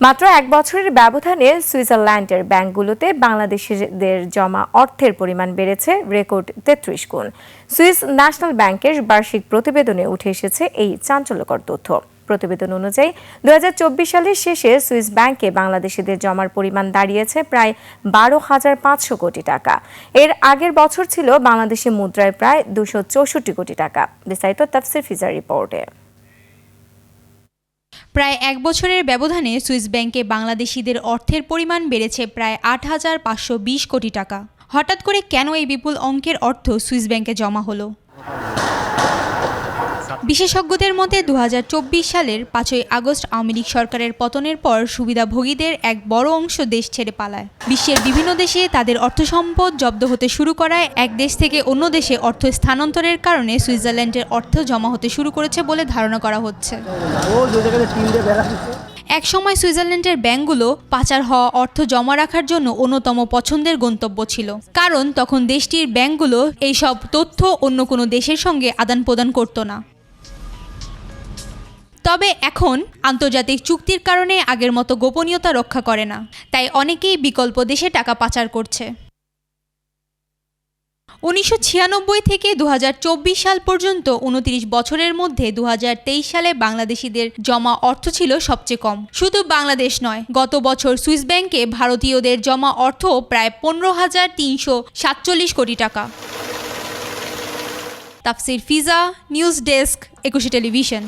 মাত্র এক বছরের ব্যবধানে সুইজারল্যান্ডের ব্যাংকগুলোতে বাংলাদেশিদের জমা অর্থের পরিমাণ বেড়েছে রেকর্ড ৩৩ গুণ। সুইস ন্যাশনাল ব্যাংকের বার্ষিক প্রতিবেদনে উঠে এসেছে এই চাঞ্চল্যকর তথ্য। প্রতিবেদন অনুযায়ী ২০২৪ সালের শেষে সুইস ব্যাংকে বাংলাদেশিদের জমার পরিমাণ দাঁড়িয়েছে প্রায় ১২,৫০০ কোটি টাকা। এর আগের বছর ছিল বাংলাদেশি মুদ্রায় প্রায় ২৬৪ কোটি টাকা। বিস্তারিত তাফসির ফিজার রিপোর্টে। প্রায় এক বছরের ব্যবধানে সুইস ব্যাংকে বাংলাদেশিদের অর্থের পরিমাণ বেড়েছে প্রায় ৮,৫২০ কোটি টাকা। হঠাৎ করে কেন এই বিপুল অঙ্কের অর্থ সুইস ব্যাংকে জমা হলো? বিশেষজ্ঞদের মতে ২০২৪ সালের ৫ই আগস্ট আওয়ামী লীগ সরকারের পতনের পর সুবিধাভোগীদের এক বড় অংশ দেশ ছেড়ে পালায়। বিশ্বের বিভিন্ন দেশে তাদের অর্থসম্পদ জব্দ হতে শুরু করায় এক দেশ থেকে অন্য দেশে অর্থ স্থানান্তরের কারণে সুইজারল্যান্ডের অর্থ জমা হতে শুরু করেছে বলে ধারণা করা হচ্ছে। এক সময় সুইজারল্যান্ডের ব্যাংকগুলো পাচার হওয়া অর্থ জমা রাখার জন্য অন্যতম পছন্দের গন্তব্য ছিল, কারণ তখন দেশটির ব্যাংকগুলো এইসব তথ্য অন্য কোনো দেশের সঙ্গে আদান প্রদান করত না। তবে এখন আন্তর্জাতিক চুক্তির কারণে আগের মতো গোপনীয়তা রক্ষা করে না, তাই অনেকেই বিকল্প দেশে টাকা পাচার করছে। ১৯৯৬ থেকে ২০২৪ সাল পর্যন্ত ২৯ বছরের মধ্যে ২০২৩ সালে বাংলাদেশিদের জমা অর্থ ছিল সবচেয়ে কম। শুধু বাংলাদেশ নয়, গত বছর সুইস ব্যাংকে ভারতীয়দের জমা অর্থ প্রায় ১৫,৩৪৭ কোটি টাকা। তাফসির ফিজা, নিউজ ডেস্ক, ২১ টেলিভিশন।